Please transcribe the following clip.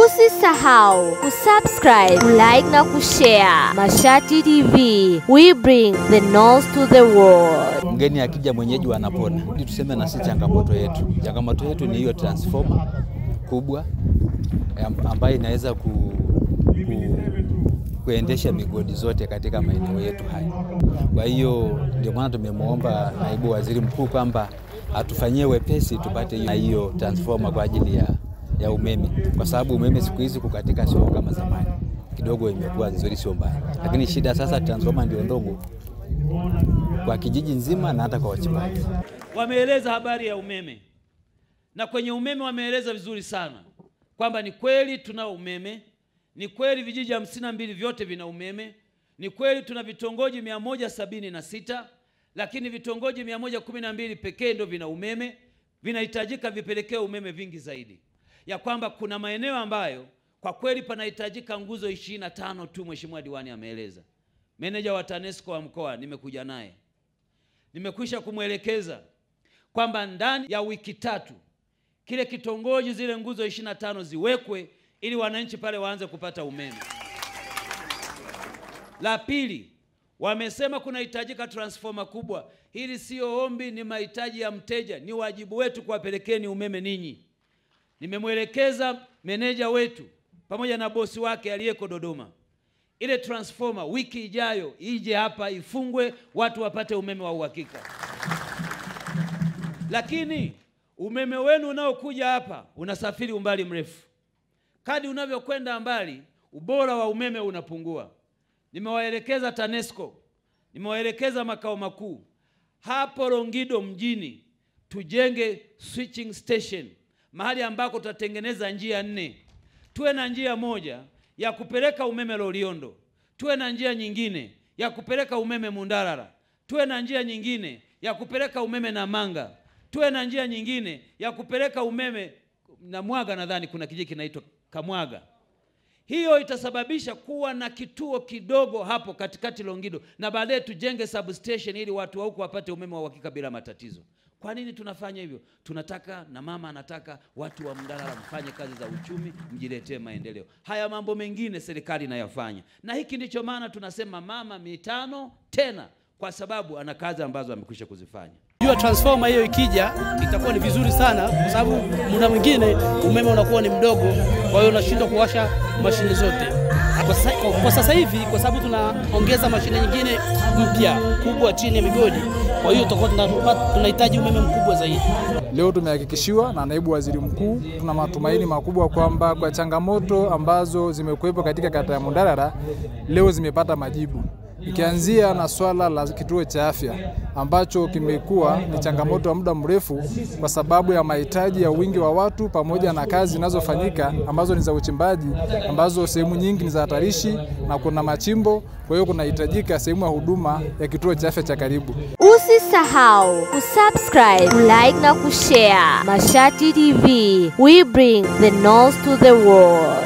Usisahau kusubscribe, like na kushare. Mashati TV, we bring the news to the world. Mgeni akija mwenyeji anapona. Ili tuseme na sisi changamoto yetu. Changamoto yetu ni hiyo transformer kubwa ambayo inaweza kuendesha migodi zote katika maeneo yetu haya. Kwa hiyo ndio maana tumemwomba naibu waziri mkuu kwamba atufanyie wepesi tupate hiyo transformer kwa ajili ya umeme, kwa sababu umeme siku hizi kukatika sio kama zamani. Kidogo imekuwa nzuri, sio mbaya, lakini shida sasa transformer ndio ndogo kwa kijiji nzima na hata kwa wachimbaji. Wameeleza habari ya umeme, na kwenye umeme wameeleza vizuri sana kwamba ni kweli tuna umeme, ni kweli vijiji 52 vyote vina umeme, ni kweli tuna vitongoji 176, lakini vitongoji 112 pekee ndio vina umeme. Vinahitajika vipelekee umeme vingi zaidi, ya kwamba kuna maeneo ambayo kwa kweli panahitajika nguzo 25 tu. Mheshimiwa diwani ameeleza. Meneja wa TANESCO wa mkoa nimekuja naye, nimekwisha kumwelekeza kwamba ndani ya wiki 3 kile kitongoji zile nguzo 25 ziwekwe ili wananchi pale waanze kupata umeme. La pili, wamesema kunahitajika transformer kubwa. Hili sio ombi, ni mahitaji ya mteja, ni wajibu wetu kuwapelekeni umeme ninyi. Nimemwelekeza meneja wetu pamoja na bosi wake aliyeko Dodoma, ile transformer wiki ijayo ije hapa ifungwe, watu wapate umeme wa uhakika. Lakini umeme wenu unaokuja hapa unasafiri umbali mrefu. Kadi unavyokwenda mbali, ubora wa umeme unapungua. Nimewaelekeza TANESCO, nimewaelekeza makao makuu hapo Longido mjini tujenge switching station, mahali ambako tutatengeneza njia 4. Tuwe na njia moja ya kupeleka umeme Loliondo, tuwe na njia nyingine ya kupeleka umeme Mundarara, tuwe na njia nyingine ya kupeleka umeme Namanga, tuwe na njia nyingine ya kupeleka umeme Namwaga, nadhani kuna kijiji kinaitwa Kamwaga. Hiyo itasababisha kuwa na kituo kidogo hapo katikati Longido, na baadaye tujenge substation ili watu wa huko wapate umeme wa uhakika bila matatizo. Kwa nini tunafanya hivyo? Tunataka, na mama anataka, watu wa Mdarara mfanye kazi za uchumi, mjiletee maendeleo. Haya mambo mengine serikali inayafanya, na hiki ndicho maana tunasema mama mitano tena, kwa sababu ana kazi ambazo amekwisha kuzifanya. Jua transformer hiyo ikija itakuwa ni vizuri sana, kwa sababu muda mwingine umeme unakuwa ni mdogo, kwa hiyo unashindwa kuwasha mashine zote. Kwa sasa hivi, kwa sababu tunaongeza mashine nyingine mpya kubwa chini ya migodi, kwa hiyo tutakuwa tunahitaji umeme mkubwa zaidi. Leo tumehakikishiwa na naibu waziri mkuu, tuna matumaini makubwa kwamba kwa changamoto ambazo zimekuwepo katika kata ya Mundarara leo zimepata majibu. Ikianzia na swala la kituo cha afya ambacho kimekuwa ni changamoto ya muda mrefu kwa sababu ya mahitaji ya wingi wa watu pamoja na kazi zinazofanyika ambazo ni za uchimbaji, ambazo sehemu nyingi ni za hatarishi na kuna machimbo. Kwa hiyo kunahitajika sehemu ya huduma ya kituo cha afya cha karibu. Usisahau kusubscribe, like na kushare. Mashati TV, we bring the news to the world.